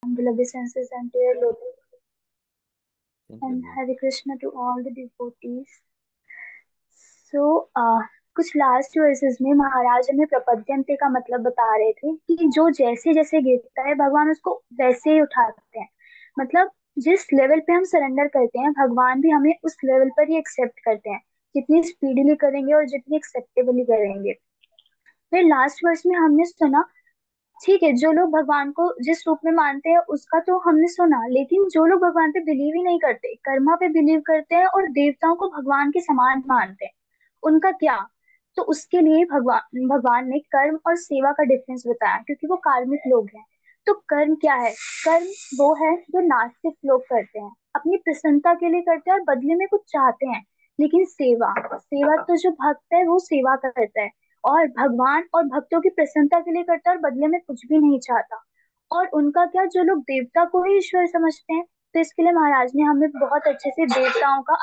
humble obeisances unto your lotus Thank you, and everyone. Hare Krishna to all the devotees. So, कुछ last versus में महाराज हमें प्रपद्यंते का मतलब बता रहे थे कि जो जैसे जैसे गिरता है भगवान उसको वैसे ही उठाते हैं। मतलब जिस लेवल पे हम सरेंडर करते हैं भगवान भी हमें उस लेवल पर ही एक्सेप्ट करते हैं, जितनी स्पीडीली करेंगे और जितनी एक्सेप्टेबली करेंगे। फिर लास्ट वर्स में हमने सुना, ठीक है जो लोग भगवान को जिस रूप में मानते हैं उसका तो हमने सुना, लेकिन जो लोग भगवान पे बिलीव ही नहीं करते, कर्मा पे बिलीव करते हैं और देवताओं को भगवान के समान मानते हैं, उनका क्या? तो उसके लिए भगवान भगवान ने कर्म और सेवा का डिफरेंस बताया, क्योंकि वो कार्मिक लोग हैं। तो कर्म क्या है? कर्म वो है जो नास्तिक लोग करते हैं, अपनी प्रसन्नता के लिए करते हैं और बदले में कुछ चाहते हैं। लेकिन सेवा, सेवा तो जो भक्त है वो सेवा करता है और भगवान और भक्तों की प्रसन्नता के लिए करता है और बदले में कुछ भी नहीं चाहता। और उनका क्या, जो लोग देवता को ही ईश्वर समझते हैं। तो इसके लिए महाराज ने हमें बहुत अच्छे से देवताओं का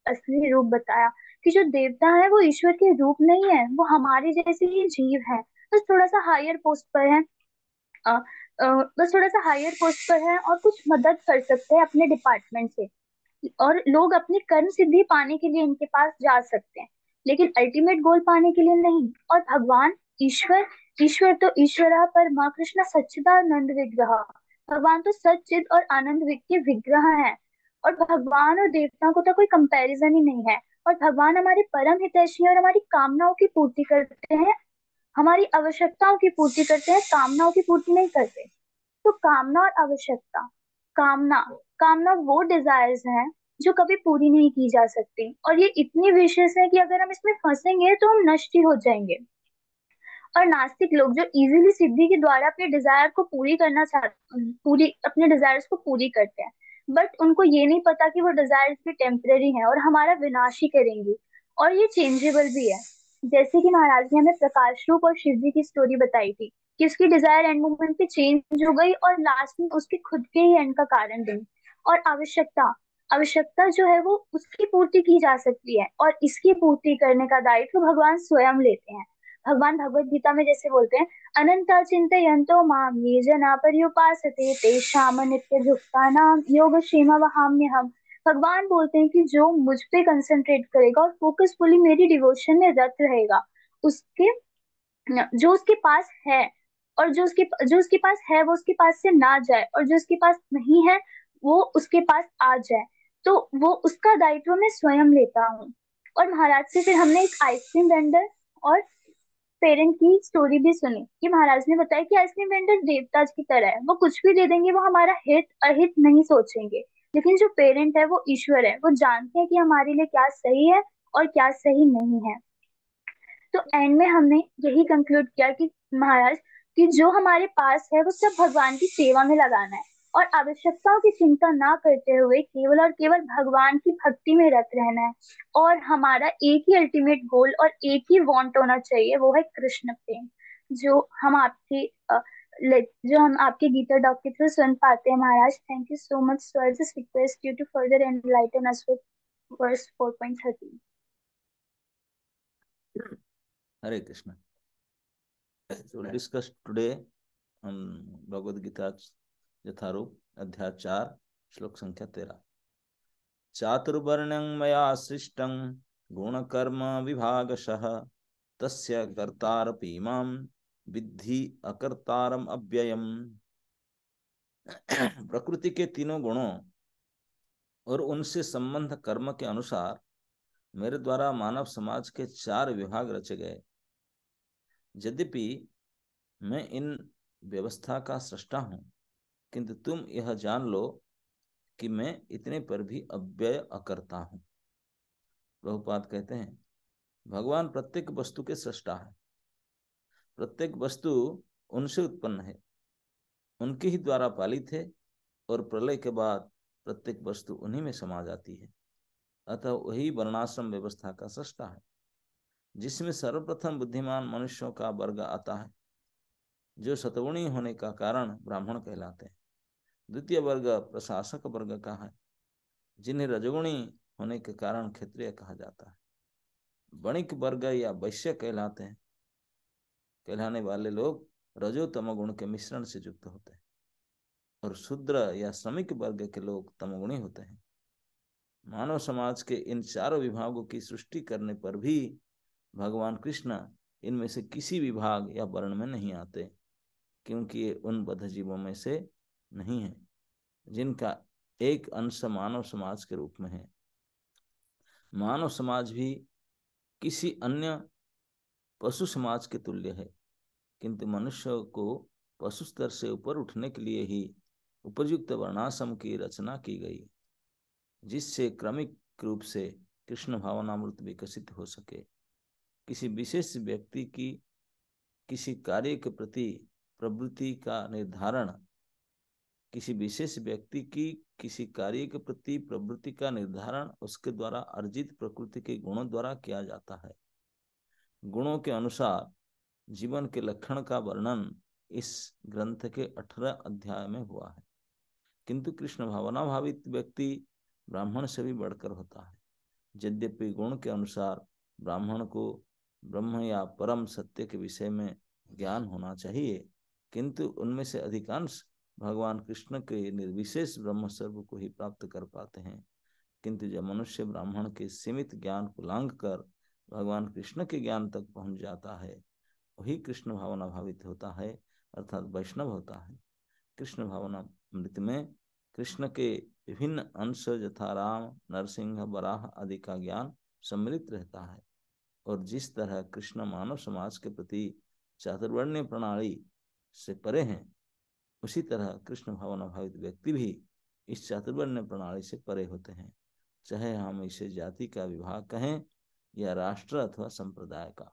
असली रूप बताया कि जो देवता है वो ईश्वर के रूप नहीं है, वो हमारे जैसे ही जीव है, बस थोड़ा सा हायर पोस्ट पर है। अ, बस थोड़ा सा हायर पोस्ट पर है और कुछ मदद कर सकते हैं अपने डिपार्टमेंट से, और लोग अपनी कर्म सिद्धि पाने के लिए इनके पास जा सकते हैं, लेकिन अल्टीमेट गोल पाने के लिए नहीं। और भगवान ईश्वर, ईश्वर तो ईश्वरा परमा कृष्ण सच्चिदानंद विग्रह, भगवान तो सच्चिद और आनंद के विग्रह हैं। और भगवान और देवताओं को तो कोई कंपैरिजन ही नहीं है। और भगवान हमारे परम हितैषी हैं और हमारी कामनाओं की पूर्ति करते हैं, हमारी आवश्यकताओं की पूर्ति करते हैं, कामनाओं की पूर्ति नहीं करते। तो कामना और आवश्यकता, कामना, कामना वो डिजायर्स हैं जो कभी पूरी नहीं की जा सकती, और ये इतनी विशेष है कि अगर हम इसमें फंसेंगे तो हम नष्ट ही हो जाएंगे। और नास्तिक लोग जो इजीली सिद्धि के द्वारा अपने डिजायर को पूरी करना चाहते, पूरी अपने डिजायर्स को पूरी करते हैं, बट उनको ये नहीं पता कि वो डिजायर्स भी टेम्पररी हैं और हमारा विनाश ही करेंगी, और ये चेंजेबल भी है। जैसे कि महाराज ने हमें प्रकाश रूप और शिव जी की स्टोरी बताई थी कि उसकी डिजायर एंड मोमेंट पे चेंज हो गई और लास्ट में उसके खुद के ही एंड का कारण बनी। और आवश्यकता, आवश्यकता जो है वो उसकी पूर्ति की जा सकती है, और इसकी पूर्ति करने का दायित्व भगवान स्वयं लेते हैं। भगवान भगवत गीता में जैसे बोलते हैं, अनंता चिंतयन्तो माम ये जना पर्युपासते तेषाम नित्ययुक्तानाम योगक्षेममहम्यहम्। भगवान बोलते हैं कि जो मुझ पे कंसंट्रेट करेगा और फोकसफुली मेरी डिवोशन में रत रहेगा, उसके, जो उसके पास है, और जो उसके पास है वो उसके पास से ना जाए, और जो उसके पास नहीं है वो उसके पास आ जाए, तो वो उसका दायित्व मैं स्वयं लेता हूँ। और महाराज से फिर हमने एक आइसक्रीम वेंडर और पेरेंट की स्टोरी भी सुनी कि महाराज ने बताया कि आइसक्रीम वेंडर देवता की तरह है, वो कुछ भी दे देंगे, वो हमारा हित अहित नहीं सोचेंगे। लेकिन जो पेरेंट है वो ईश्वर है, वो जानते हैं कि हमारे लिए क्या सही है और क्या सही नहीं है। तो एंड में हमने यही कंक्लूड किया कि महाराज, कि जो हमारे पास है वो सब भगवान की सेवा में लगाना है, और आवश्यकताओं की चिंता ना करते हुए केवल और केवल भगवान की भक्ति में रत रहना है। और हमारा एक ही अल्टीमेट गोल और एक ही वांट होना चाहिए, वो है कृष्ण प्रेम, जो हम आपके जो हम आपके गीता डॉग के थ्रू सुन पाते हैं। Maharaj thank you so much, so I just request you to further enlighten us with verse 4.13। Hare Krishna. So we'll discuss today on Bhagavad Gita यथारूप अध्याय 4 श्लोक संख्या 13। चातुर्वर्ण्यं मया सृष्टं गुणकर्म विभागशः तस्य कर्तारपि मां विद्धि अकर्तारम अव्ययम्। प्रकृति के तीनों गुणों और उनसे संबंध कर्म के अनुसार मेरे द्वारा मानव समाज के 4 विभाग रचे गए। यद्यपि मैं इन व्यवस्था का सृष्टा हूं, किंतु तुम यह जान लो कि मैं इतने पर भी अव्यय अकर्ता हूं। प्रभुपाद कहते हैं, भगवान प्रत्येक वस्तु के सृष्टा है। प्रत्येक वस्तु उनसे उत्पन्न है, उनके ही द्वारा पालित है, और प्रलय के बाद प्रत्येक वस्तु उन्हीं में समा जाती है। अतः वही वर्णाश्रम व्यवस्था का सृष्टा है, जिसमें सर्वप्रथम बुद्धिमान मनुष्यों का वर्ग आता है, जो सतगुणी होने का कारण ब्राह्मण कहलाते हैं। द्वितीय वर्ग प्रशासक वर्ग का है, जिन्हें रजगुणी होने के कारण क्षत्रिय कहा जाता है। वणिक वर्ग या वैश्य कहलाते हैं, कहलाने वाले लोग रजो तमो गुण के मिश्रण से युक्त होते हैं। और शूद्र या श्रमिक वर्ग के लोग तमोगुणी होते हैं। मानव समाज के इन चारों विभागों की सृष्टि करने पर भी भगवान कृष्ण इनमें से किसी विभाग या वर्ण में नहीं आते, क्योंकि ये उन बद्ध जीवों में से नहीं है जिनका एक अंश मानव समाज के रूप में है। मानव समाज भी किसी अन्य पशु समाज के तुल्य है, किंतु मनुष्य को पशु स्तर से ऊपर उठने के लिए ही उपयुक्त वर्णाश्रम की रचना की गई, जिससे क्रमिक रूप से कृष्ण भावनामृत विकसित हो सके। किसी विशेष व्यक्ति की किसी कार्य के प्रति प्रवृत्ति का निर्धारण किसी विशेष व्यक्ति की किसी कार्य के प्रति प्रवृत्ति का निर्धारण उसके द्वारा अर्जित प्रकृति के गुणों द्वारा किया जाता है। गुणों के अनुसार जीवन के लक्षण का वर्णन इस ग्रंथ के 18 अध्याय में हुआ है, किंतु कृष्ण भावना भावित व्यक्ति ब्राह्मण से भी बढ़कर होता है। यद्यपि गुण के अनुसार ब्राह्मण को ब्रह्म या परम सत्य के विषय में ज्ञान होना चाहिए, किंतु उनमें से अधिकांश भगवान कृष्ण के निर्विशेष ब्रह्म स्वरूप को ही प्राप्त कर पाते हैं। किंतु जब मनुष्य ब्राह्मण के सीमित ज्ञान को लांघ कर भगवान कृष्ण के ज्ञान तक पहुंच जाता है, वही कृष्ण भावना भावित होता है, अर्थात वैष्णव होता है। कृष्ण भावना अमृत में कृष्ण के विभिन्न अंश यथा राम, नरसिंह, वराह आदि का ज्ञान सम्मिलित रहता है। और जिस तरह कृष्ण मानव समाज के प्रति चातुर्वर्ण्य प्रणाली से परे हैं, उसी तरह कृष्ण भावना भावित व्यक्ति भी इस चातुर्वर्ण्य प्रणाली से परे होते हैं, चाहे हम इसे जाति का विभाग कहें या राष्ट्र अथवा संप्रदाय का।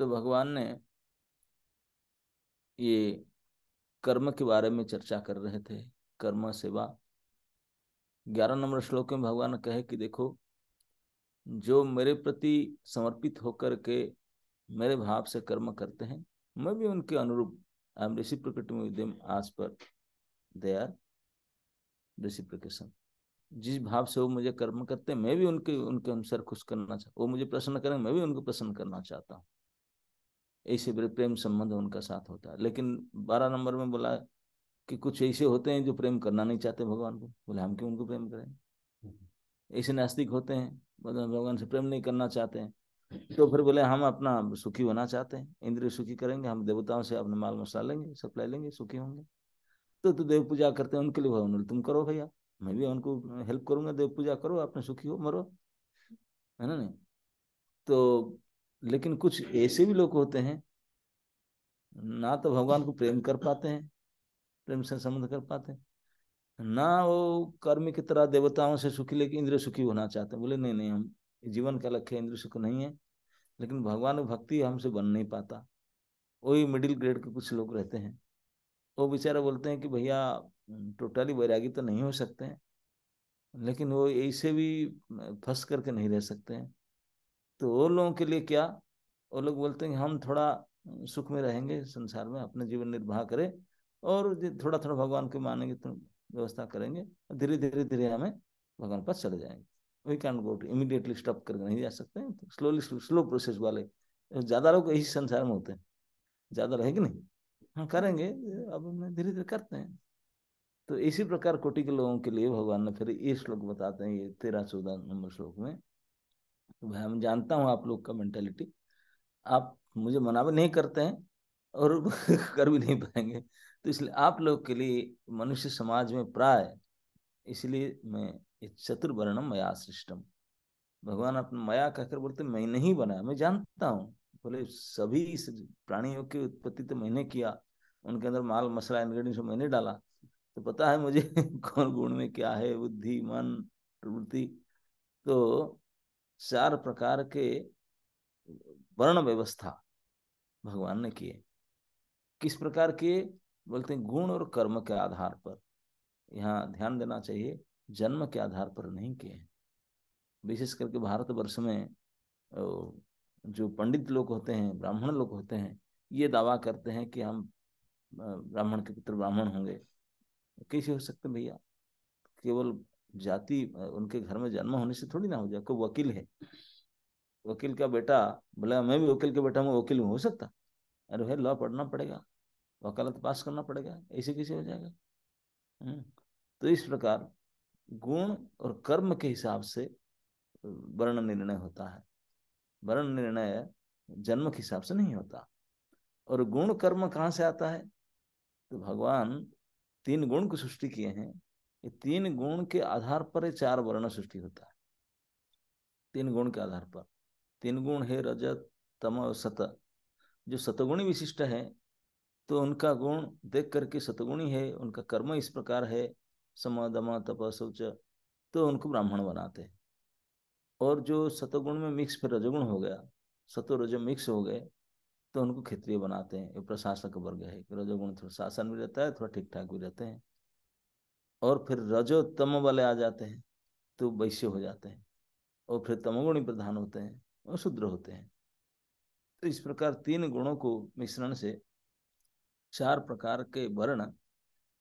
तो भगवान ने ये कर्म के बारे में चर्चा कर रहे थे, कर्म सेवा। 11 नंबर श्लोक में भगवान ने कहे कि देखो, जो मेरे प्रति समर्पित होकर के मेरे भाव से कर्म करते हैं, मैं भी उनके अनुरूप I am reciprocating with them as per their reciprocation. जिस भाव से वो मुझे कर्म करते हैं, मैं भी उनके उनके अनुसार खुश करना चाहता हूँ। वो मुझे प्रसन्न करें, मैं भी उनको प्रसन्न करना चाहता हूँ। ऐसे बड़े प्रेम संबंध उनका साथ होता है। लेकिन 12 नंबर में बोला कि कुछ ऐसे होते हैं जो प्रेम करना नहीं चाहते भगवान को। बोले हम क्यों उनको प्रेम करें? ऐसे नास्तिक होते हैं, भगवान से प्रेम नहीं करना चाहते हैं। तो फिर बोले हम अपना सुखी होना चाहते हैं, इंद्रिय सुखी करेंगे, हम देवताओं से अपने माल मसाला लेंगे, सप्लाई लेंगे, सुखी होंगे। तो देव पूजा करते हैं, उनके लिए भगवान तुम करो भैया, मैं भी उनको हेल्प करूंगा, देव पूजा करो, अपने सुखी हो, मरो, है ना? नहीं तो लेकिन कुछ ऐसे भी लोग होते हैं, ना तो भगवान को प्रेम कर पाते हैं, प्रेम से संबंध कर पाते हैं, ना वो कर्म की तरह देवताओं से सुखी लेके इंद्रिय सुखी होना चाहते हैं। बोले नहीं नहीं, हम जीवन का लक्ष्य इंद्रिय सुख नहीं है। लेकिन भगवान भक्ति हमसे बन नहीं पाता। वही मिडिल ग्रेड के कुछ लोग रहते हैं, वो बेचारे बोलते हैं कि भैया टोटली वैरागी तो नहीं हो सकते हैं, लेकिन वो ऐसे भी फंस करके नहीं रह सकते हैं। तो वो लोगों के लिए क्या, वो लोग बोलते हैं कि हम थोड़ा सुख में रहेंगे संसार में, अपने जीवन निर्वाह करें, और थोड़ा थोड़ा भगवान को मानेंगे तो व्यवस्था करेंगे, धीरे धीरे धीरे हमें भगवान पास चले जाएंगे। We can go to immediately stop करके नहीं जा सकते हैं, तो स्लोली स्लो प्रोसेस वाले ज्यादा लोग इसी संसार में होते हैं। ज्यादा रहेगी नहीं, हाँ करेंगे, अब हम धीरे धीरे करते हैं। तो इसी प्रकार कोटि के लोगों के लिए भगवान ने फिर ये श्लोक बताते हैं, ये 13-14 नंबर श्लोक में। तो भाई मैं जानता हूँ आप लोग का मेंटेलिटी, आप मुझे मना भी नहीं करते हैं और कर भी नहीं पाएंगे, तो इसलिए आप लोग के लिए मनुष्य समाज में प्राय, इसलिए मैं चतुर्वर्णम मया सृष्टम। भगवान अपने माया कहकर बोलते मैं नहीं बनाया, मैं जानता हूँ। बोले सभी इस प्राणियों की उत्पत्ति तो मैंने किया, उनके अंदर माल मसला इंग्रेडिएंट्स मैंने डाला, तो पता है मुझे कौन गुण में क्या है, बुद्धि, मन, प्रवृत्ति। तो 4 प्रकार के वर्ण व्यवस्था भगवान ने किए। किस प्रकार के? बोलते हैं गुण और कर्म के आधार पर। यहाँ ध्यान देना चाहिए, जन्म के आधार पर नहीं किए। विशेष करके भारतवर्ष में जो पंडित लोग होते हैं, ब्राह्मण लोग होते हैं, ये दावा करते हैं कि हम ब्राह्मण के पुत्र ब्राह्मण होंगे। कैसे हो सकते भैया? केवल जाति उनके घर में जन्म होने से थोड़ी ना हो जाए। कोई वकील है, वकील का बेटा बोला मैं भी वकील का बेटा हूँ, वकील हो सकता? अरे भाई लॉ पढ़ना पड़ेगा, वकालत पास करना पड़ेगा, ऐसे कैसे हो जाएगा? हम्म। तो इस प्रकार गुण और कर्म के हिसाब से वर्ण निर्णय होता है। वर्ण निर्णय जन्म के हिसाब से नहीं होता। और गुण कर्म कहाँ से आता है? तो भगवान 3 गुण की सृष्टि किए हैं। ये 3 गुण के आधार पर ये 4 वर्ण सृष्टि होता है। 3 गुण के आधार पर 3 गुण है, रजत तम और सत। जो सतगुणी विशिष्ट है तो उनका गुण देख करके सतगुणी है, उनका कर्म इस प्रकार है, सम दम तप शौच, तो उनको ब्राह्मण बनाते हैं। और जो सतगुण में मिक्स फिर रजगुण हो गया, सतो रजो मिक्स हो गए, तो उनको क्षत्रिय बनाते हैं। ये प्रशासक वर्ग है, रजोगुण थोड़ा शासन भी रहता है, थोड़ा ठीक ठाक भी रहते हैं। और फिर रजो तम वाले आ जाते हैं तो वैश्य हो जाते हैं। और फिर तमोगुणी प्रधान होते हैं और शूद्र होते हैं। तो इस प्रकार 3 गुणों को मिश्रण से 4 प्रकार के वर्ण,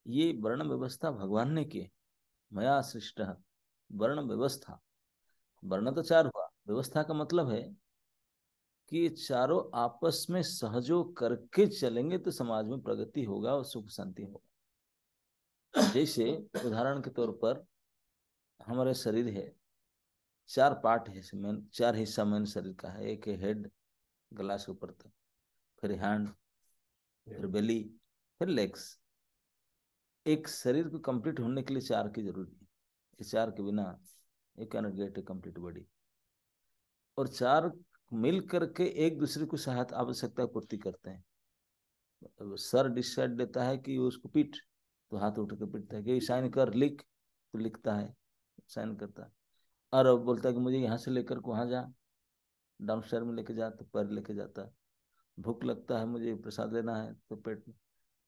ये वर्ण व्यवस्था भगवान ने की। मया सृष्ट वर्ण व्यवस्था। वर्ण तो 4 हुआ, व्यवस्था का मतलब है कि ये चारों आपस में सहयोग करके चलेंगे तो समाज में प्रगति होगा और सुख शांति होगा। जैसे उदाहरण के तौर पर हमारे शरीर है, 4 पार्ट है, मेन 4 हिस्सा मेन शरीर का है। एक है हेड, गला से ऊपर तक, फिर हैंड, फिर बेली, फिर लेग्स। एक शरीर को कंप्लीट होने के लिए 4 की जरूरत है। इस 4 के बिना you cannot get A complete body. और 4 मिल करके एक दूसरे को सहायता आवश्यकता पूर्ति करते हैं। सर डिसाइड देता है कि उसको पीट, तो हाथ उठ के पीटता है कि साइन कर, लिख, तो लिखता है, साइन करता है। और अब बोलता है कि मुझे यहाँ से लेकर वहां जा, डाउन स्टायर में लेके जा, तो पैर लेके जाता है। भूख लगता है, मुझे प्रसाद लेना है, तो पेट में।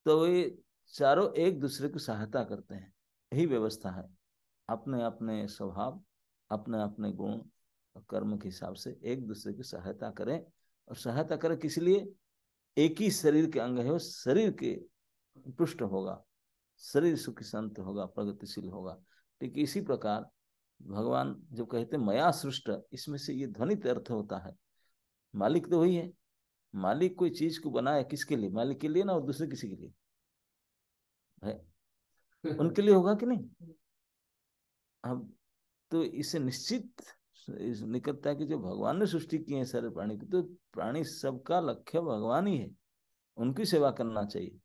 तो ये चारों एक दूसरे को सहायता करते हैं। यही व्यवस्था है। अपने अपने स्वभाव, अपने अपने गुण और कर्म के हिसाब से एक दूसरे की सहायता करें। और सहायता करें किस लिए? एक ही शरीर के अंग है, वो शरीर के पुष्ट होगा, शरीर सुखी शांत होगा, प्रगतिशील होगा। ठीक इसी प्रकार भगवान जो कहते हैं मया सृष्ट, इसमें से ये ध्वनित अर्थ होता है, मालिक तो वही है। मालिक कोई चीज को बनाया किसके लिए? मालिक के लिए ना, और दूसरे किसी के लिए है? उनके लिए होगा कि नहीं? अब तो इससे निश्चित निकलता है कि जो भगवान ने सृष्टि की है सारे प्राणी की, तो प्राणी सबका लक्ष्य भगवान ही है, उनकी सेवा करना चाहिए।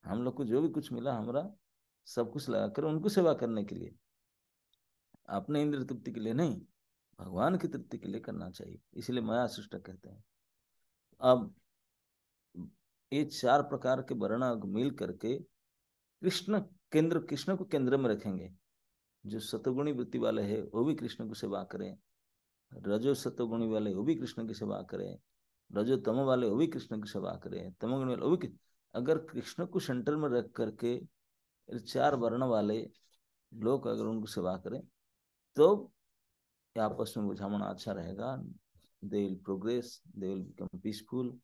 हम लोग को जो भी कुछ मिला हमारा सब कुछ लगाकर उनको सेवा करने के लिए, अपने इंद्र तृप्ति के लिए नहीं, भगवान की तृप्ति के लिए करना चाहिए। इसलिए माया सृष्टि कहते हैं। अब ये 4 प्रकार के वर्ण मिल करके कृष्ण केंद्र, कृष्ण को केंद्र में रखेंगे। जो सतगुणी वृत्ति वाले हैं वो भी कृष्ण को सेवा करें, रजो सतगुणी वाले वो भी कृष्ण की सेवा करें, रजो तम वाले वो भी कृष्ण की सेवा करें, तमोगुणी वाले वो भी। अगर कृष्ण को सेंटर में रख करके 4 वर्ण वाले लोग अगर उनको सेवा करें तो आपस में बुझामना अच्छा रहेगा। They will progress, they will become peaceful,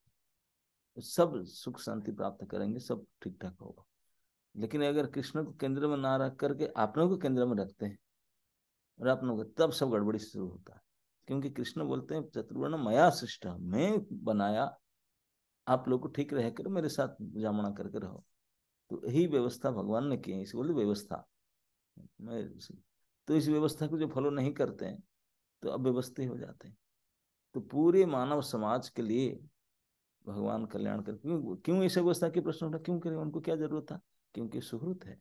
सब सुख शांति प्राप्त करेंगे, सब ठीक ठाक होगा। लेकिन अगर कृष्ण को केंद्र में ना रख करके अपनों को केंद्र में रखते हैं और अपनों को, तब सब गड़बड़ी शुरू होता है। क्योंकि कृष्ण बोलते हैं चतुर्वर्ण मया सृष्ट, मैं बनाया, आप लोग को ठीक रह कर मेरे साथ बुझामना करके रहो। तो यही व्यवस्था भगवान ने की है, इसे बोले व्यवस्था। मैं तो इस व्यवस्था को जो फॉलो नहीं करते हैं तो अव्यवस्थित हो जाते हैं। तो पूरे मानव समाज के लिए भगवान कल्याण कर, क्यों क्यों इस व्यवस्था की प्रश्न उठा, क्यों करें, उनको क्या जरूरत था? क्योंकि सुहृत है,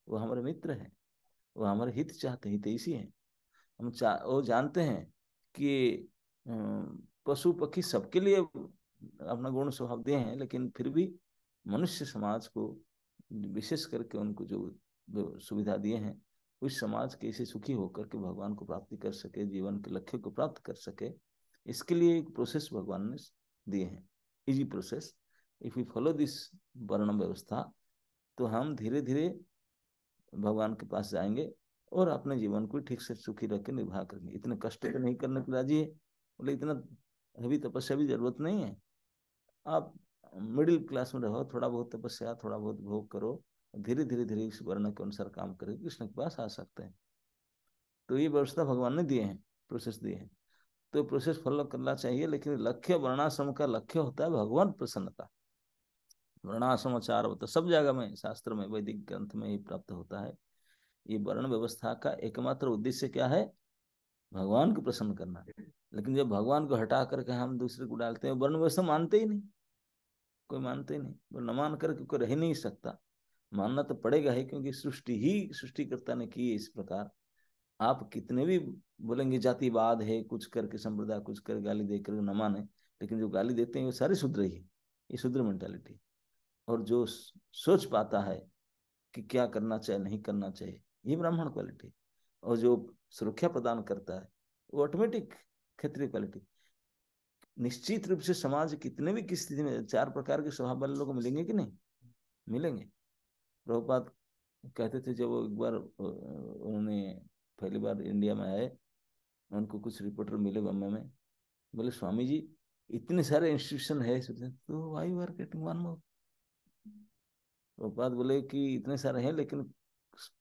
वो हमारे मित्र है, वो हमारे हित चाहते, हितैषी है। वो जानते हैं कि पशु पक्षी सबके लिए अपना गुण स्वभाव दिए हैं, लेकिन फिर भी मनुष्य समाज को विशेष करके उनको जो सुविधा दिए हैं, उस समाज कैसे सुखी होकर के भगवान को प्राप्ति कर सके, जीवन के लक्ष्य को प्राप्त कर सके, इसके लिए एक प्रोसेस भगवान ने दिए हैं, easy process. If you follow this वर्ण व्यवस्था, तो हम धीरे धीरे भगवान के पास जाएंगे और अपने जीवन को ठीक से सुखी रख के निर्वाह करेंगे। इतने कष्ट तो नहीं करने को राजी है, बोले इतना अभी तपस्या भी जरूरत नहीं है। आप मिडिल क्लास में रहो, थोड़ा बहुत तपस्या, थोड़ा बहुत भोग करो, धीरे धीरे धीरे इस वर्ण के अनुसार काम करके कृष्ण के पास आ सकते हैं। तो ये व्यवस्था भगवान ने दिए हैं, प्रोसेस दिए हैं, तो प्रोसेस फॉलो करना चाहिए। लेकिन लक्ष्य, वर्णाश्रम का लक्ष्य होता है भगवान प्रसन्नता। वर्णाश्रमाचार होता सब जगह में, शास्त्र में, वैदिक ग्रंथ में ही प्राप्त होता है। ये वर्ण व्यवस्था का एकमात्र उद्देश्य क्या है? भगवान को प्रसन्न करना। लेकिन जब भगवान को हटा करके हम दूसरे को डालते हैं, वर्ण व्यवस्था मानते ही नहीं, कोई मानते ही नहीं। वो न मान करके कोई रह ही नहीं सकता, मानना तो पड़ेगा ही, क्योंकि सृष्टि ही सृष्टिकर्ता ने की है इस प्रकार। आप कितने भी बोलेंगे जातिवाद है, कुछ करके संप्रदाय, कुछ कर गाली देकर न माने, लेकिन जो गाली देते हैं वो सारे शूद्र ही है। ये शूद्र मेंटालिटी। और जो सोच पाता है कि क्या करना चाहिए नहीं करना चाहिए, ये ब्राह्मण क्वालिटी। और जो सुरक्षा प्रदान करता है वो ऑटोमेटिक क्षत्रिय क्वालिटी। निश्चित रूप से समाज कितने भी किस स्थिति में चार प्रकार के स्वभाव वाले लोग मिलेंगे कि नहीं? मिलेंगे। प्रभुपाद कहते थे, जब वो एक बार उन्होंने पहली बार इंडिया में आए, उनको कुछ रिपोर्टर मिले बम्बई में, बोले स्वामी जी इतने सारे इंस्टीट्यूशन है, तो why are getting one more. Prabhupada बोले कि इतने सारे हैं, लेकिन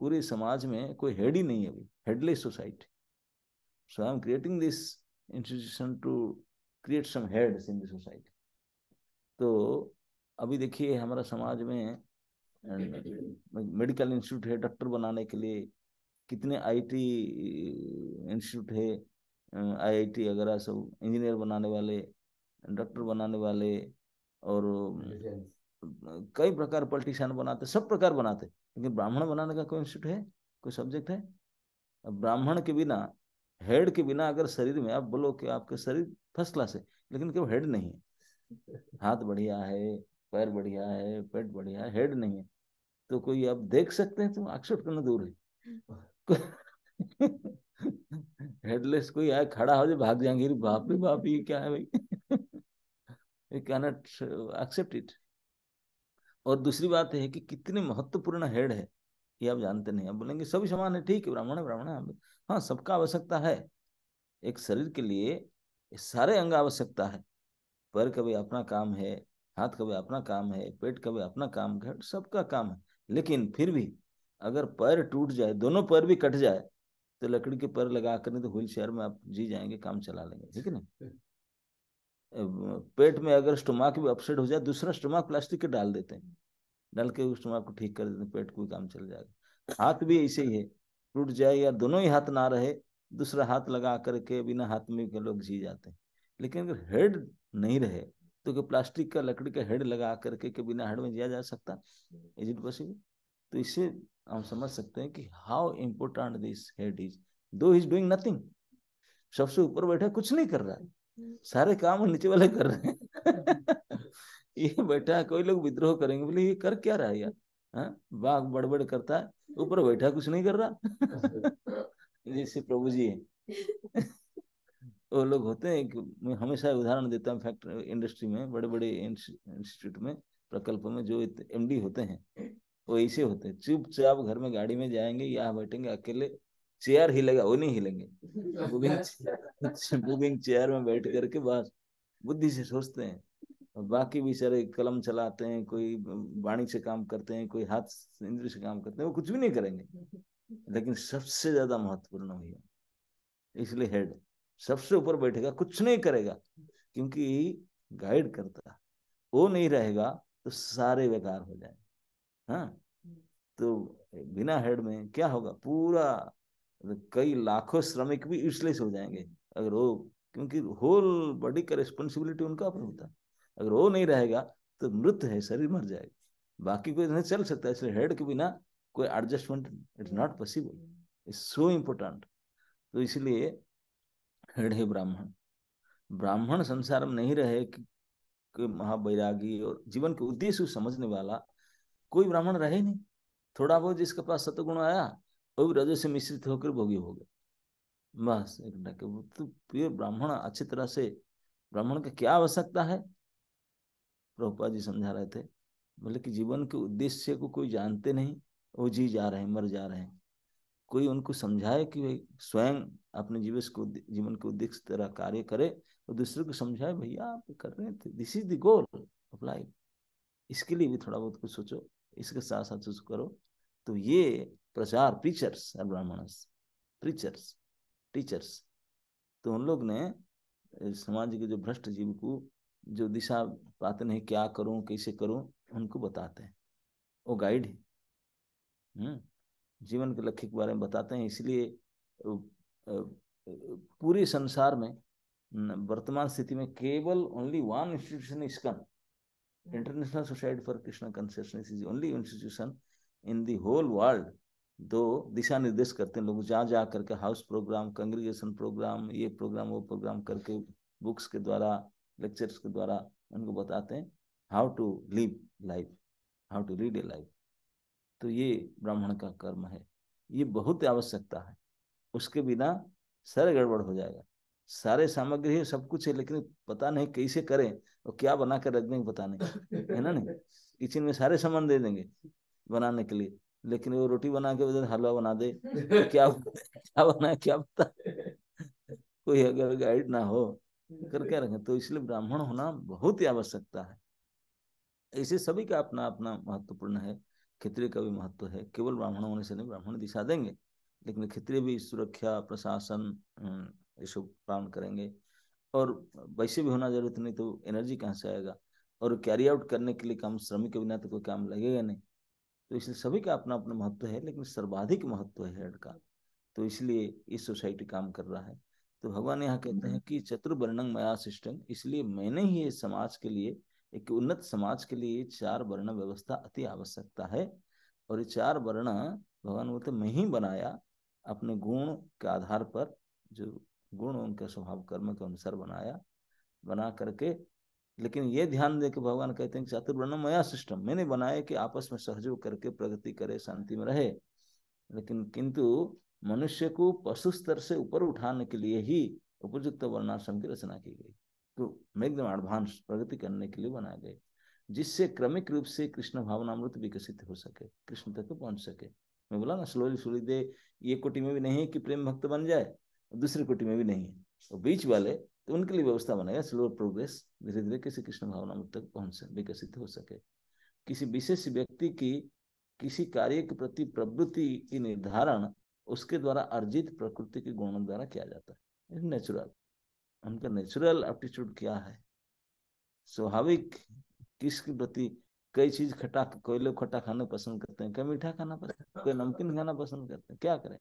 पूरे समाज में कोई हेड ही नहीं है अभी, headless society. So I am creating this institution to create some heads in the society. तो अभी देखिए हमारा समाज में मेडिकल इंस्टीट्यूट है डॉक्टर बनाने के लिए, कितने आईटी इंस्टीट्यूट है, आईआईटी वगैरह सब, इंजीनियर बनाने वाले, डॉक्टर बनाने वाले, और कई प्रकार पॉलिटिशियन बनाते, सब प्रकार बनाते। लेकिन ब्राह्मण बनाने का कोई इंस्टीट्यूट है, कोई सब्जेक्ट है? अब ब्राह्मण के बिना, हेड के बिना, अगर शरीर में आप बोलो कि आपका शरीर फर्स्ट क्लास है, लेकिन क्यों हेड नहीं है? हाथ बढ़िया है, पैर बढ़िया है, पेट बढ़िया है, हेड नहीं है, तो कोई आप देख सकते हैं तो एक्सेप्ट करना दूर है। हेडलेस कोई आए खड़ा हो जाए, भाग जाएंगे, बाप रे बाप ये क्या है भाई। We cannot accept it. और दूसरी बात है कि कितने महत्वपूर्ण हेड है ये आप जानते नहीं। आप बोलेंगे सभी समान है, ठीक है, ब्राह्मण है, ब्राह्मण है। हाँ, सबका आवश्यकता है। एक शरीर के लिए सारे अंग आवश्यकता है। पैर का भी अपना काम है, हाथ का भी अपना काम है, पेट का भी अपना काम है, सबका काम है। लेकिन फिर भी अगर पैर टूट जाए, दोनों पैर भी कट जाए, तो लकड़ी के पैर लगा कर, नहीं तो व्हील चेयर में आप जी जाएंगे, काम चला लेंगे, ठीक है ना? पेट में अगर स्टोमाक भी अपसेट हो जाए, दूसरा स्टोमाक प्लास्टिक के डाल देते हैं, डाल के उस स्टोमाक को ठीक कर देते हैं, पेट को भी काम चल जाएगा। हाथ भी ऐसे ही है, टूट जाए या दोनों ही हाथ ना रहे, दूसरा हाथ लगा करके बिना हाथ में के लोग जी जाते हैं। लेकिन अगर हेड नहीं रहे, तो क्या प्लास्टिक का, लकड़ी का हेड लगा करके के बिना हेड में जिया जा सकता? Is it possible? तो इससे हम समझ सकते हैं कि how important this head is, दो इज डूइंग नथिंग। सबसे ऊपर बैठा कुछ नहीं कर रहा है, सारे काम नीचे वाले कर रहे हैं। ये बैठा है, कोई लोग विद्रोह करेंगे, बोले ये कर क्या रहा है यार, हाँ, बाघ बड़बड़ करता है, ऊपर बैठा कुछ नहीं कर रहा। जैसे प्रभु जी है। वो लोग होते हैं कि मैं हमेशा उदाहरण देता हूँ, फैक्ट्री इंडस्ट्री में, बड़े बड़े इंस्टीट्यूट में, प्रकल्प में जो एमडी होते हैं, वो ऐसे होते हैं, चुपचाप घर में गाड़ी में जाएंगे, यहाँ बैठेंगे अकेले, चेयर हिलेगा वो नहीं हिलेंगे, मूविंग चेयर में बैठ करके बस बुद्धि से सोचते हैं। और बाकी भी सारे कलम चलाते हैं, कोई वाणी से काम करते हैं, कोई हाथ इंद्री से काम करते हैं, वो कुछ भी नहीं करेंगे। लेकिन सबसे ज्यादा महत्वपूर्ण भैया, इसलिए हेड सबसे ऊपर बैठेगा, कुछ नहीं करेगा, क्योंकि गाइड करता, वो नहीं रहेगा तो सारे बेकार हो जाएंगे। हाँ, तो बिना हेड में क्या होगा, पूरा कई लाखों श्रमिक भी यूजलेस हो जाएंगे अगर वो, क्योंकि होल बॉडी का रिस्पॉन्सिबिलिटी उनका ऊपर होता है। अगर वो नहीं रहेगा तो मृत है, शरीर मर जाएगा, बाकी कोई नहीं चल सकता। इसलिए हेड के बिना कोई adjustment it's not possible, it's so important. तो इसलिए हेड है ब्राह्मण। ब्राह्मण संसार में नहीं रहे कि महावैरागी और जीवन के उद्देश्य को समझने वाला कोई ब्राह्मण रहे नहीं। थोड़ा बहुत जिसके पास सतगुण आया, वो भी रजो से मिश्रित होकर भोगी हो गए, बस एक डके। वो तो प्योर ब्राह्मण अच्छी तरह से, ब्राह्मण की क्या आवश्यकता है, प्रभुपाद जी समझा रहे थे। बोले कि जीवन के उद्देश्य को कोई जानते नहीं, वो जी जा रहे हैं, मर जा रहे हैं। कोई उनको समझाए कि भाई स्वयं अपने जीवन के उद्देश्य तरह कार्य करे, और दूसरे को समझाए भैया आप कर रहे थे, this is the goal of life, इसके लिए भी थोड़ा बहुत कुछ सोचो, इसके साथ साथ कुछ करो। तो ये प्रचार, प्रीचर्स और ब्राह्मणस, प्रीचर्स, टीचर्स, तो उन लोग ने समाज के जो भ्रष्ट जीव को जो दिशा पाते नहीं, क्या करूं कैसे करूं, उनको बताते हैं, वो गाइड है। जीवन के लक्ष्य के बारे में बताते हैं। इसलिए पूरे संसार में वर्तमान स्थिति में केवल only one institution ISKCON, international society for Krishna consciousness, is only institution in the whole world. दो दिशा निर्देश करते हैं लोग, जहाँ जा करके हाउस प्रोग्राम, कंग्रीगेशन प्रोग्राम, ये प्रोग्राम वो प्रोग्राम करके, बुक्स के द्वारा, लेक्चर्स के द्वारा उनको बताते हैं how to live life, how to lead a life. तो ये ब्राह्मण का कर्म है, ये बहुत आवश्यकता है। उसके बिना सारे गड़बड़ हो जाएगा। सारे सामग्री है, सब कुछ है, लेकिन पता नहीं कैसे करें और क्या बना कर रख देंगे पता नहीं, है ना। नहीं, किचन में सारे सामान दे देंगे बनाने के लिए, लेकिन वो रोटी बना के बजाय हलवा बना दे तो क्या क्या बना क्या पता। कोई अगर गाइड ना हो करके रखें। तो इसलिए ब्राह्मण होना बहुत ही आवश्यकता है। ऐसे सभी का अपना अपना महत्वपूर्ण है। क्षत्रिय का भी महत्व है, केवल ब्राह्मण होने से नहीं, ब्राह्मण दिशा देंगे, लेकिन क्षत्रिय भी सुरक्षा प्रशासन ये सब काम करेंगे। और वैसे भी होना जरूरत नहीं तो एनर्जी कहाँ से आएगा, और कैरी आउट करने के लिए काम, श्रमिक के बिना तो कोई काम लगेगा नहीं। तो इसलिए सभी का अपना अपना महत्व है, लेकिन सर्वाधिक महत्व है हेड का। तो इसलिए इस सोसाइटी काम कर रहा है। तो भगवान यहाँ कहते हैं कि चतुर्वर्णं मया सिस्टम, इसलिए मैंने ही ये समाज के लिए, एक उन्नत समाज के लिए चार वर्ण व्यवस्था अति आवश्यकता है। और ये चार वर्ण भगवान बोलते मैं ही बनाया, अपने गुण के आधार पर, जो गुण उनके स्वभाव कर्म के अनुसार बनाया, बना करके। लेकिन ये ध्यान दे के भगवान कहते हैं चातुर्वर्ण मया सिस्टम, मैंने बनाया कि आपस में सहयोग करके प्रगति करे, शांति में रहे। लेकिन किंतु मनुष्य को पशु स्तर से ऊपर उठाने के लिए ही उपयुक्त वर्णाश्रम की रचना की गई। तो एकदम एडवांस प्रगति करने के लिए बनाए गए, जिससे क्रमिक रूप से कृष्ण भावनामृत विकसित हो सके, कृष्ण तक पहुंच सके। मैं बोला ना, स्लोली स्लोली दे, ये कोटि में भी नहीं है कि प्रेम भक्त बन जाए, दूसरी कोटि में भी नहीं है, तो बीच वाले, तो उनके लिए व्यवस्था बनाएगा स्लो प्रोग्रेस, धीरे धीरे किसी कृष्ण भावनामृत तक पहुंच विकसित हो सके। किसी विशेष व्यक्ति की किसी कार्य के प्रति प्रवृत्ति की निर्धारण उसके द्वारा अर्जित प्रकृति के गुणों द्वारा किया जाता है, नेचुरल। उनका नेचुरल एप्टीट्यूड क्या है, स्वाभाविक किसके प्रति। कई चीज खट्टा, कोई लोग खट्टा खाना पसंद करते हैं, कोई मीठा खाना पसंद, कोई नमकीन खाना पसंद करते हैं, क्या करें।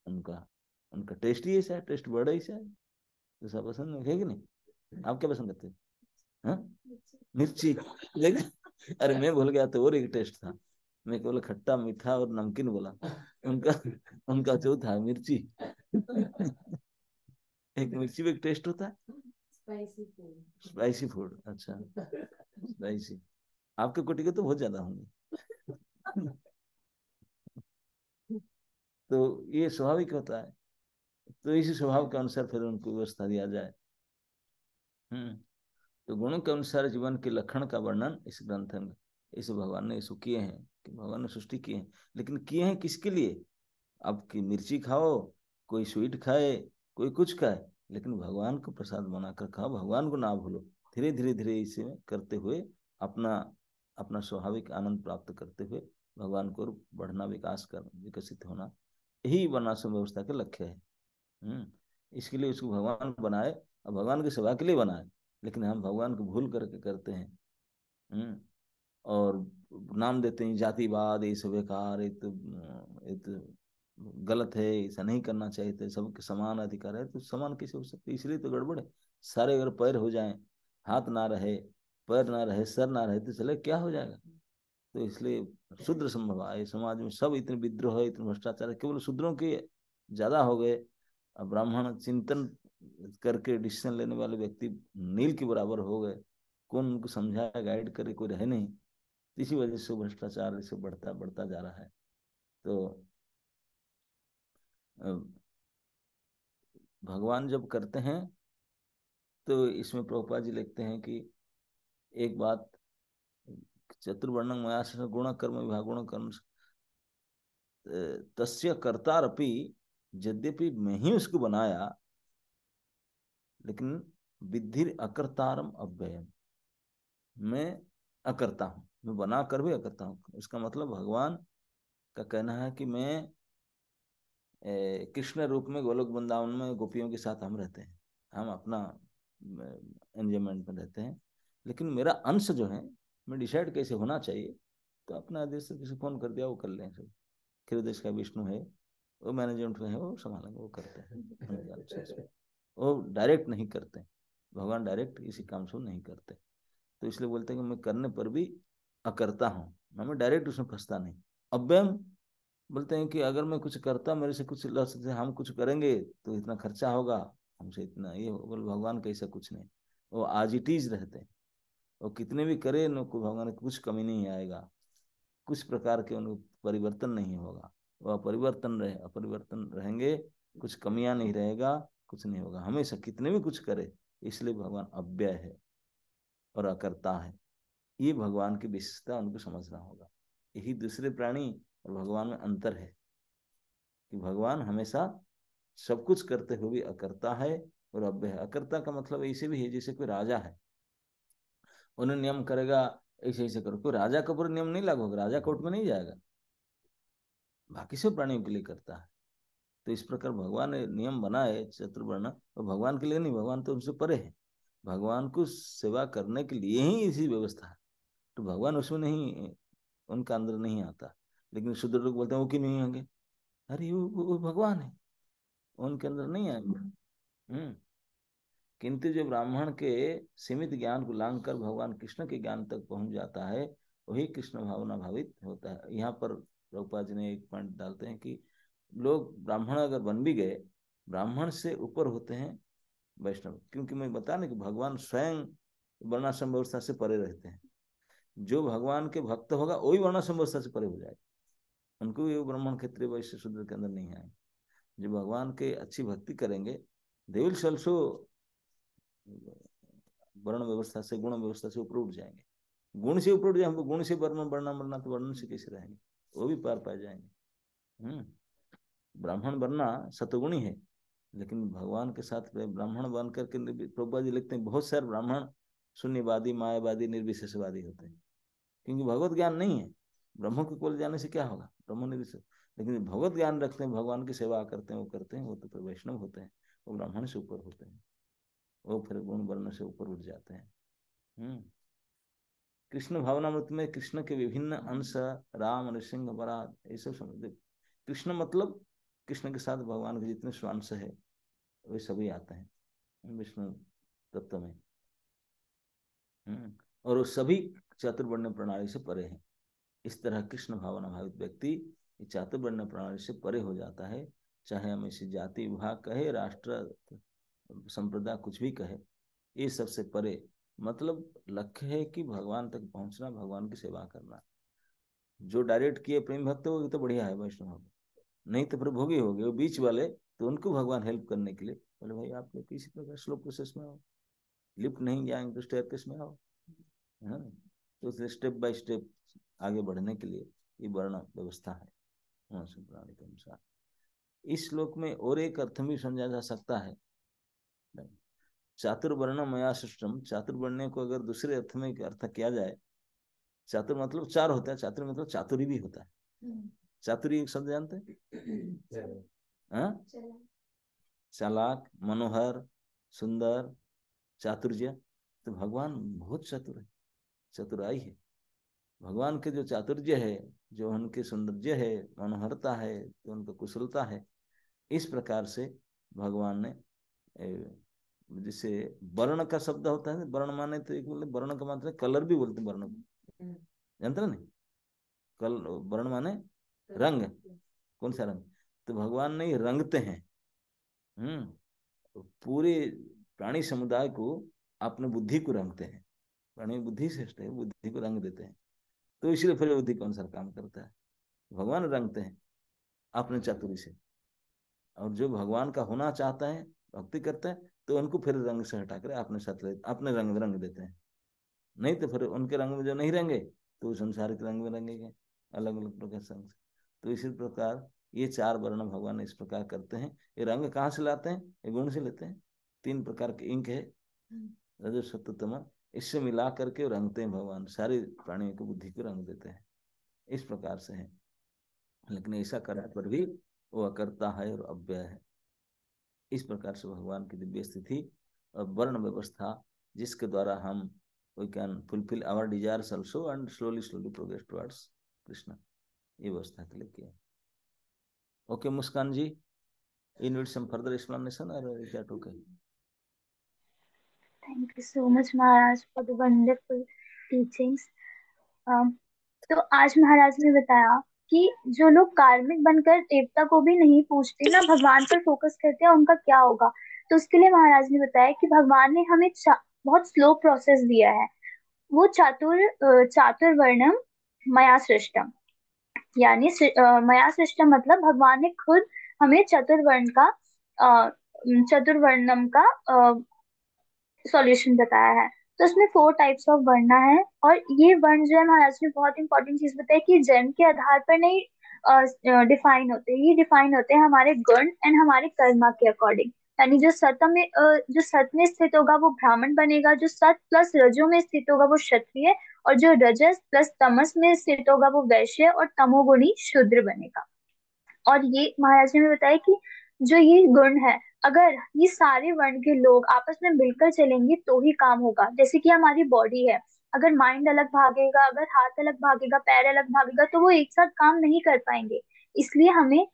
उनका उनका टेस्ट ही ऐसा है, टेस्ट बड़ा ही ऐसा है, तो सब पसंद है कि नहीं। आप क्या पसंद करते हैं? हाँ? मिर्ची। लेकिन अरे मैं भूल गया, तो और एक टेस्ट था, मैं केवल खट्टा मीठा और नमकीन बोला। उनका उनका जो था मिर्ची। एक मिर्ची भी एक टेस्ट होता है, स्पाइसी फूड, स्पाइसी फूड, अच्छा स्पाइसी। आपके कोटि के तो बहुत ज्यादा होंगे। तो ये स्वाभाविक होता है। तो इसी स्वभाव के अनुसार फिर उनको व्यवस्था दिया जाए। तो गुणों के अनुसार जीवन के लक्षण का वर्णन इस ग्रंथ में, इस भगवान ने इसको किए हैं, कि भगवान ने सृष्टि की है, लेकिन किए हैं किसके लिए। अब की मिर्ची खाओ, कोई स्वीट खाए, कोई कुछ खाए, लेकिन भगवान को प्रसाद बनाकर खाओ, भगवान को ना भूलो। धीरे धीरे धीरे इसे करते हुए अपना अपना स्वाभाविक आनंद प्राप्त करते हुए भगवान को बढ़ना, विकास कर, विकसित होना, यही वर्णाश्रम व्यवस्था के लक्ष्य है। इसके लिए उसको भगवान बनाए, और भगवान की सेवा के लिए बनाए, लेकिन हम भगवान को भूल करके करते हैं। और नाम देते हैं जातिवाद, ये सब बेकार, ये तो गलत है, ऐसा नहीं करना चाहिए था, सबके समान अधिकार है। तो समान कैसे हो सकते, इसलिए तो गड़बड़ है। सारे अगर पैर हो जाएं, हाथ ना रहे, पैर ना रहे, सर ना रहे, तो चले क्या हो जाएगा। तो इसलिए शूद्र संभव आए समाज में, सब इतने विद्रोह है, इतने भ्रष्टाचार है, केवल शूद्रों के ज्यादा हो गए। अब ब्राह्मण चिंतन करके डिसीजन लेने वाले व्यक्ति नील के बराबर हो गए, कौन उनको समझाया, गाइड करे, कोई रहे नहीं। इसी वजह से भ्रष्टाचार इसे बढ़ता बढ़ता जा रहा है। तो भगवान जब करते हैं, तो इसमें प्रभुपाद जी लिखते हैं कि एक बात, चतुर्वर्णं मया सृष्टं गुण कर्म विभाग गुण कर्म तस्य कर्तारपि, यद्यपि मैं ही उसको बनाया, लेकिन विद्धि अकर्तारम अव्ययम, मैं अकर्ता हूँ, मैं बना कर भी अकर्ता हूँ। इसका मतलब भगवान का कहना है कि मैं कृष्ण रूप में गोलोक वृंदावन में गोपियों के साथ हम रहते हैं, हम अपना एंजॉयमेंट में रहते हैं, लेकिन मेरा अंश जो है मैं डिसाइड कैसे होना चाहिए, तो अपना आदेश से किसी फोन कर दिया, वो कर लें सब। हृदय का विष्णु है, वो मैनेजमेंट में है, वो संभालेंगे, वो करते हैं उनके अनुसार से। वो डायरेक्ट नहीं करते, भगवान डायरेक्ट इसी काम से नहीं करते। तो इसलिए बोलते हैं कि मैं करने पर भी अकर्ता हूँ, मैं डायरेक्ट उसमें फंसता नहीं। अव्ययम बोलते हैं कि अगर मैं कुछ करता, मेरे से कुछ लक्ष्य से हम कुछ करेंगे तो इतना खर्चा होगा, हमसे इतना ये होगा। बोले भगवान का ऐसा कुछ नहीं, वो आज इट इज रहते हैं। वो कितने भी करे न को भगवान को कुछ कमी नहीं आएगा, कुछ प्रकार के उनको परिवर्तन नहीं होगा। वह परिवर्तन रहे, अपरिवर्तन रहेंगे, कुछ कमियां नहीं रहेगा, कुछ नहीं होगा, हमेशा कितने भी कुछ करे। इसलिए भगवान अव्यय है और अकर्ता है। ये भगवान की विशेषता उनको समझना होगा। यही दूसरे प्राणी और भगवान में अंतर है, कि भगवान हमेशा सब कुछ करते हुए भी अकर्ता है और अव्यय है। अकर्ता का मतलब ऐसे भी है जैसे कोई राजा है, उन्हें नियम करेगा ऐसे ऐसे करो, कोई राजा का ऊपर नियम नहीं लागू होगा, राजा कोर्ट में नहीं जाएगा, बाकी सब प्राणियों के लिए करता है। तो इस प्रकार भगवान ने नियम बनाए चतुर्वर्ण, और भगवान के लिए नहीं, भगवान तो उनसे परे है। भगवान को सेवा करने के लिए ही इसी व्यवस्था है, तो भगवान उसमें नहीं, उनका अंदर नहीं आता। लेकिन शुद्र लोग बोलते हैं वो क्यों नहीं होंगे, अरे वो भगवान है, उनके अंदर नहीं आएंगे। किंतु जो ब्राह्मण के सीमित ज्ञान को लांघ कर भगवान कृष्ण के ज्ञान तक पहुंच जाता है, वही कृष्ण भावना भावित होता है। यहाँ पर प्रभुपाद जी ने एक पॉइंट डालते हैं कि लोग ब्राह्मण अगर बन भी गए, ब्राह्मण से ऊपर होते हैं वैष्णव, क्योंकि मैं बता ना कि भगवान स्वयं वर्णाश्रम व्यवस्था से परे रहते हैं। जो भगवान के भक्त होगा वही वर्णाश्रम व्यवस्था से परे हो जाएगा, उनको भी ब्राह्मण क्षत्रिय वैश्य शूद्र के अंदर नहीं आए। जो भगवान के अच्छी भक्ति करेंगे, दे विल ऑल्सो वर्ण व्यवस्था से, गुण व्यवस्था से ऊपर उठ जाएंगे। गुण से ऊपर उठ जाए, हमको गुण से वर्ण बनना बनना, तो वर्ण से कैसे रहेंगे, वो भी पार पा जाएंगे। ब्राह्मण बनना सतगुणी है, लेकिन भगवान के साथ ब्राह्मण बन करके, प्रभुपाद जी लिखते हैं बहुत सारे ब्राह्मण शून्यवादी, मायावादी, निर्विशेषवादी होते हैं, क्योंकि भगवत ज्ञान नहीं है। ब्रह्म के कोल जाने से क्या होगा, ब्रह्म निर्विशेष। लेकिन भगवत ज्ञान रखते हैं, भगवान की सेवा करते हैं, वो करते हैं, वो तो फिर वैष्णव होते हैं, वो ब्राह्मण से ऊपर होते हैं, वो फिर गुण वर्ण से ऊपर उठ जाते हैं। कृष्ण भावनामृत में कृष्ण के विभिन्न अंश, राम, नृसिंह, बरात, ये सब समझते। कृष्ण मतलब कृष्ण के साथ भगवान के जितने स्वांश है वे सभी आते हैं विष्णु तत्व में। और वो सभी चातुर्वर्ण प्रणाली से परे हैं। इस तरह कृष्ण भावना भावित व्यक्ति चातुर्वर्ण प्रणाली से परे हो जाता है। चाहे हम इसे जाति विभाग कहे, राष्ट्र संप्रदाय कुछ भी कहे, ये सबसे परे। मतलब लक्ष्य है कि भगवान तक पहुंचना, भगवान की सेवा करना। जो डायरेक्ट किए प्रेम भक्त हो तो बढ़िया है, वैष्णव, नहीं तो फिर भोगी हो गए वो बीच वाले, तो उनको भगवान हेल्प करने के लिए बोले भाई आप लोग किसी प्रकार स्लो प्रोसेस में आओ, लिफ्ट नहीं जाएंगे तो स्टेयरकेस में आओ। हाँ, तो स्टेप बाय स्टेप आगे बढ़ने के लिए ये वर्ण व्यवस्था है प्रणाली के अनुसार। इस श्लोक में और एक अर्थ भी समझा जा सकता है, चातुर्वर्ण मया सृष्टम। चातुर्वर्ण को अगर दूसरे अर्थ में अर्थ किया जाए, चातुर मतलब चार होता है, चातुर मतलब चातुरी भी होता है। चातुरी एक शब्द जानते हैं, हाँ? चालाक, मनोहर, सुंदर, चातुर्य। तो भगवान बहुत चतुर है, चतुराई है भगवान के। जो चातुर्य है, जो उनके सौंदर्य है, मनोहरता है, तो उनका कुशलता है। इस प्रकार से भगवान ने जैसे वर्ण का शब्द होता है, वर्ण माने तो एक बोले वर्ण का मतलब कलर भी बोलते हैं वर्ण को, जानते ना नहीं, कल वर्ण माने रंग, कौन सा रंग, तो भगवान नहीं रंगते हैं। पूरे प्राणी समुदाय को अपने बुद्धि को रंगते हैं। प्राणी बुद्धि श्रेष्ठ है, बुद्धि को रंग देते हैं, तो इसलिए फिर बुद्धि के अनुसार काम करता है। भगवान रंगते हैं अपने चातुरी से, और जो भगवान का होना चाहता है, भक्ति करता है, तो उनको फिर रंग से हटा कर अपने साथ अपने रंग में रंग देते हैं। नहीं तो फिर उनके रंग में जो नहीं रहेंगे तो संसार के रंग में रंगेंगे, अलग अलग प्रकार से। तो इसी प्रकार ये चार वर्ण भगवान इस प्रकार करते हैं। ये रंग कहाँ से लाते हैं, ये गुण से लेते हैं। तीन प्रकार के इंक है, रजो सत्व तम, इससे मिला करके रंगते हैं भगवान, सारी प्राणियों की बुद्धि को रंग देते हैं। इस प्रकार से है, लेकिन ऐसा करने पर भी वो अकर्ता है और अव्यय है। इस प्रकार से भगवान की दिव्य स्थिति और वर्ण व्यवस्था, जिसके द्वारा हम we can fulfill our desires also and slowly progress towards Krishna. ये व्यवस्था के लिए किया. Okay, Muskan ji, you need some further explanation or is that okay? Thank you so much, Maharaj, for the wonderful teachings. तो आज महाराज ने बताया कि जो लोग कार्मिक बनकर देवता को भी नहीं पूछते ना, भगवान पर फोकस करते हैं, उनका क्या होगा। तो उसके लिए महाराज ने बताया कि भगवान ने हमें बहुत स्लो प्रोसेस दिया है। वो चातुर्वर्णम मया सृष्टम, यानी मया सृष्टम मतलब भगवान ने खुद हमें चतुर्वर्णम का सॉल्यूशन बताया है। तो उसमें 4 टाइप्स ऑफ वर्ण है, और ये वर्ण जो है महाराज ने बहुत इंपॉर्टेंट चीज बताई कि जन्म के आधार पर नहीं डिफाइन होते, ये डिफाइन होते हैं हमारे गुण एंड हमारे कर्मा के अकॉर्डिंग। यानी जो सत में स्थित होगा वो ब्राह्मण बनेगा, जो सत प्लस रजो में स्थित होगा वो क्षत्रिय, और जो रजस प्लस तमस में स्थित होगा वो वैश्य, और तमोगुणी शूद्र बनेगा। और ये महाराज ने भी बताया कि जो ये गुण है, अगर ये सारे वर्ण के लोग आपस में मिलकर चलेंगे तो ही काम होगा। जैसे कि हमारी बॉडी है, अगर माइंड अलग भागेगा, अगर हाथ अलग भागेगा, पैर अलग भागेगा, तो वो एक साथ काम नहीं कर पाएंगे। इसलिए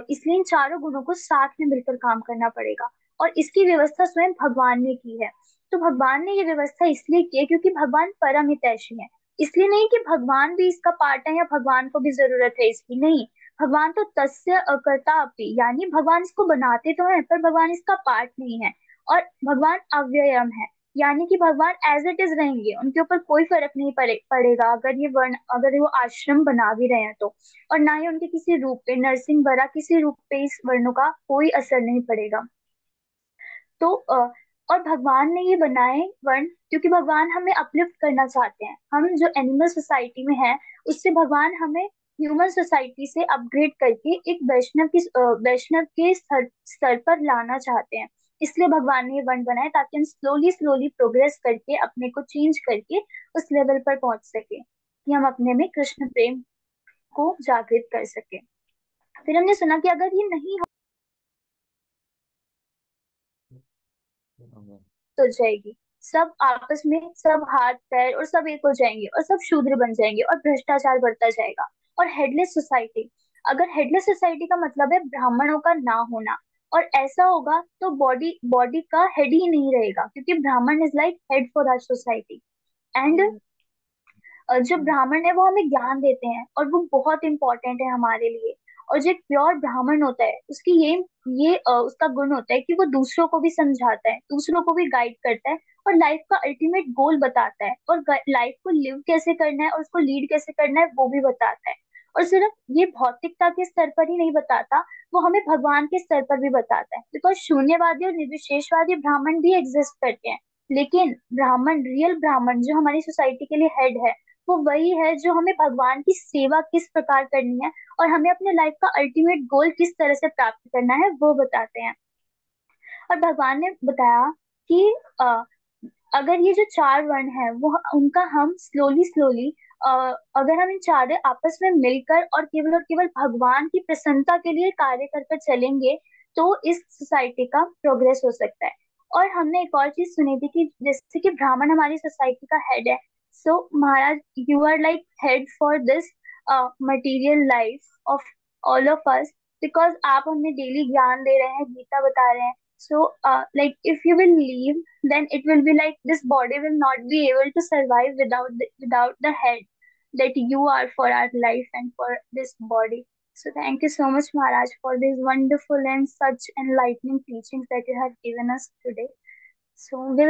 इसलिए इन चारों गुणों को साथ में मिलकर काम करना पड़ेगा, और इसकी व्यवस्था स्वयं भगवान ने की है। तो भगवान ने ये व्यवस्था इसलिए की है क्योंकि भगवान परम हितैषी है। इसलिए नहीं कि भगवान भी इसका पार्ट है या भगवान को भी जरूरत है इसकी, नहीं। भगवान तो तस्य अकर्ता अपि, यानी भगवान इसको बनाते तो हैं पर भगवान इसका पार्ट नहीं है। और भगवान अव्ययम है, यानी कि भगवान एज इट इज रहेंगे, उनके ऊपर कोई फर्क नहीं पड़ेगा अगर वो आश्रम बना भी रहे हैं तो। और ना ही उनके किसी रूप पे, नरसिंह वरा किसी रूप पे इस वर्णों का कोई असर नहीं पड़ेगा। तो और भगवान ने ये बनाए वर्ण क्योंकि भगवान हमें अपलिफ्ट करना चाहते हैं। हम जो एनिमल सोसाइटी में है उससे भगवान हमें ह्यूमन सोसाइटी से अपग्रेड करके एक वैष्णव के स्तर पर लाना चाहते हैं। इसलिए भगवान ने ये वर्ण बनाए ताकि हम स्लोली स्लोली प्रोग्रेस करके अपने को चेंज करके उस लेवल पर पहुंच सके कि हम अपने में कृष्ण प्रेम को जागृत कर सके। फिर हमने सुना कि अगर ये नहीं तो जाएगी, सब आपस में सब हाथ पैर और सब एक हो जाएंगे और सब शूद्र बन जाएंगे और भ्रष्टाचार बढ़ता जाएगा। और हेडलेस सोसाइटी, अगर हेडलेस सोसाइटी का मतलब है ब्राह्मणों का ना होना, और ऐसा होगा तो बॉडी बॉडी का हेड ही नहीं रहेगा, क्योंकि Brahmin is like head for our society. And जो ब्राह्मण है वो हमें ज्ञान देते हैं और वो बहुत इंपॉर्टेंट है हमारे लिए। और जो एक प्योर ब्राह्मण होता है उसकी उसका गुण होता है कि वो दूसरों को भी समझाता है, दूसरों को भी गाइड करता है, और लाइफ का अल्टीमेट गोल बताता है, और लाइफ को लिव कैसे करना है और उसको लीड कैसे करना है वो भी बताता है। और सिर्फ ये भौतिकता के स्तर पर ही नहीं बताता, वो हमें भगवान के स्तर पर भी बताता है। बिकॉज शून्यवादी और निर्विशेषवादी ब्राह्मण भी एग्जिस्ट करते हैं, लेकिन रियल ब्राह्मण जो हमारी सोसाइटी के लिए हेड है, वो वही है जो हमें भगवान की सेवा किस प्रकार करनी है और हमें अपने लाइफ का अल्टीमेट गोल किस तरह से प्राप्त करना है वो बताते हैं। और भगवान ने बताया कि अगर ये जो 4 वर्ण है वो उनका हम स्लोली स्लोली अगर हम इन चारों आपस में मिलकर और केवल भगवान की प्रसन्नता के लिए कार्य कर कर चलेंगे तो इस सोसाइटी का प्रोग्रेस हो सकता है। और हमने एक और चीज सुनी थी कि जैसे कि ब्राह्मण हमारी सोसाइटी का हेड है, so Maharaj you are like head for this material life of all of us, because आप हमें डेली ज्ञान दे रहे हैं, गीता बता रहे हैं। So, like, if you will leave, then it will be like this body will not be able to survive without the head that you are for our life and for this body. So, thank you so much, Maharaj, for these wonderful and such enlightening teachings that you have given us today. So, we'll